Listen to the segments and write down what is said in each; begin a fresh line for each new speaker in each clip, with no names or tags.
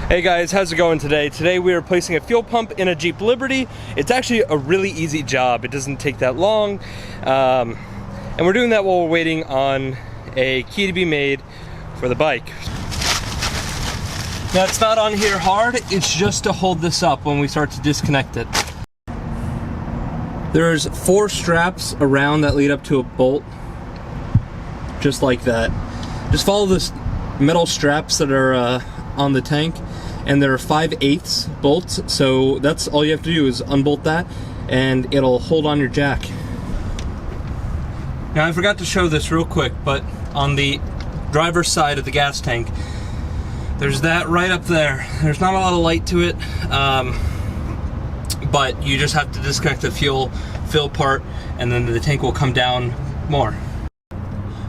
Hey guys, how's it going today? Today we are replacing a fuel pump in a Jeep Liberty. It's actually a really easy job. It doesn't take that long. And we're doing that while we're waiting on a key to be made for the bike. Now it's not on here hard, it's just to hold this up when we start to disconnect it. There's 4 straps around that lead up to a bolt, just like that. Just follow this metal straps that are on the tank, and there are 5/8 bolts, so that's all you have to do is unbolt that and it'll hold on your jack. Now I forgot to show this real quick, but on the driver's side of the gas tank, there's that right up there. There's not a lot of light to it, but you just have to disconnect the fuel fill part and then the tank will come down more.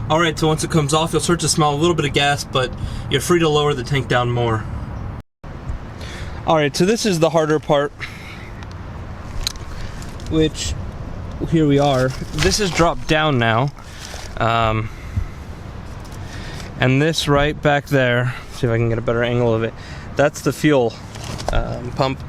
Alright, so once it comes off, you'll start to smell a little bit of gas, but you're free to lower the tank down more. Alright, so this is the harder part, which, here we are. This is dropped down now. And this right back there, see if I can get a better angle of it, that's the fuel pump.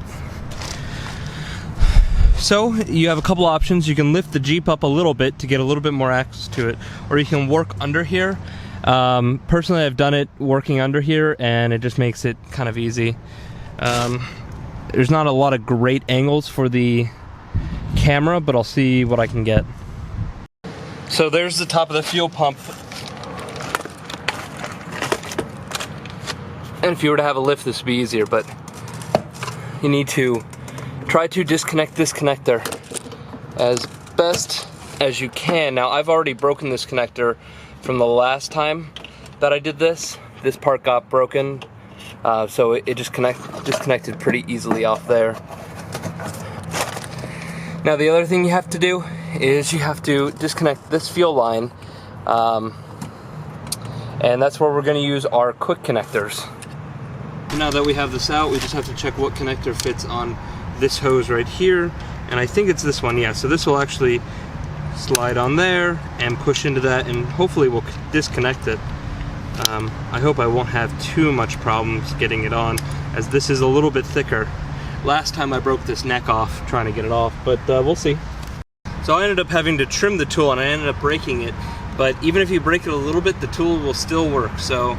So you have a couple options. You can lift the Jeep up a little bit to get a little bit more access to it, or you can work under here. Personally, I've done it working under here and it just makes it kind of easy. There's not a lot of great angles for the camera, but I'll see what I can get. So there's the top of the fuel pump. And if you were to have a lift, this would be easier, but you need to try to disconnect this connector as best as you can. Now, I've already broken this connector from the last time that I did this. This part got broken, so it disconnected pretty easily off there. Now, the other thing you have to do is you have to disconnect this fuel line, and that's where we're going to use our quick connectors. Now that we have this out, we just have to check what connector fits on this hose right here, and I think it's this one. Yeah, so this will actually slide on there and push into that, and hopefully we'll disconnect it. I hope I won't have too much problems getting it on, as this is a little bit thicker. Last time I broke this neck off trying to get it off, but we'll see. So I ended up having to trim the tool and I ended up breaking it, but even if you break it a little bit, the tool will still work. So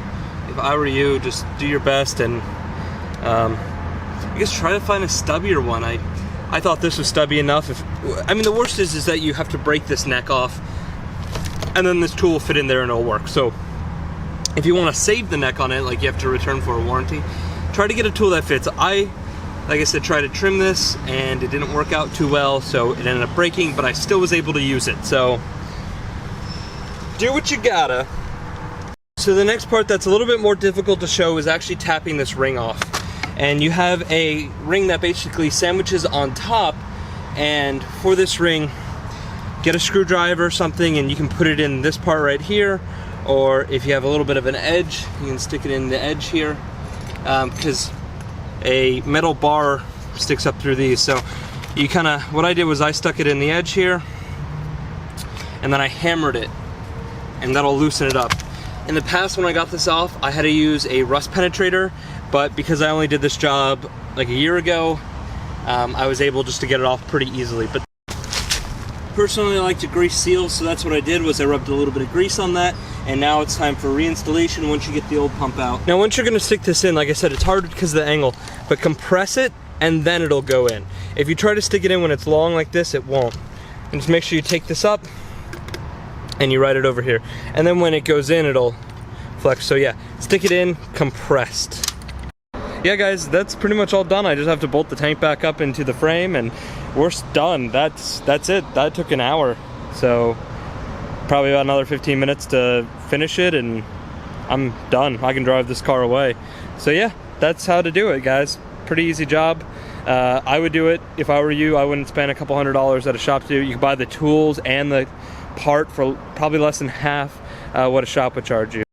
if I were you, just do your best and I guess try to find a stubbier one. I thought this was stubby enough. I mean, the worst is that you have to break this neck off and then this tool will fit in there and it'll work. So if you want to save the neck on it, like you have to return for a warranty, try to get a tool that fits. Like I said, tried to trim this and it didn't work out too well, so it ended up breaking, but I still was able to use it. So do what you gotta. So the next part that's a little bit more difficult to show is actually tapping this ring off. And you have a ring that basically sandwiches on top, and for this ring, get a screwdriver or something and you can put it in this part right here, or if you have a little bit of an edge, you can stick it in the edge here, because a metal bar sticks up through these. So you what I did was I stuck it in the edge here and then I hammered it, and that'll loosen it up. In the past, when I got this off, I had to use a rust penetrator, but because I only did this job like a year ago, I was able just to get it off pretty easily. But personally, I like to grease seals, so that's what I did, was I rubbed a little bit of grease on that, and now it's time for reinstallation once you get the old pump out. Now, once you're gonna stick this in, like I said, it's hard because of the angle, but compress it and then it'll go in. If you try to stick it in when it's long like this, it won't. And just make sure you take this up and you ride it over here. And then when it goes in, it'll flex. So yeah, stick it in compressed. Yeah guys, that's pretty much all done. I just have to bolt the tank back up into the frame and we're done. That's it. That took an hour. So probably about another 15 minutes to finish it and I'm done. I can drive this car away. So yeah, that's how to do it, guys. Pretty easy job. I would do it if I were you. I wouldn't spend a couple $100s at a shop to do it. You can buy the tools and the part for probably less than half what a shop would charge you.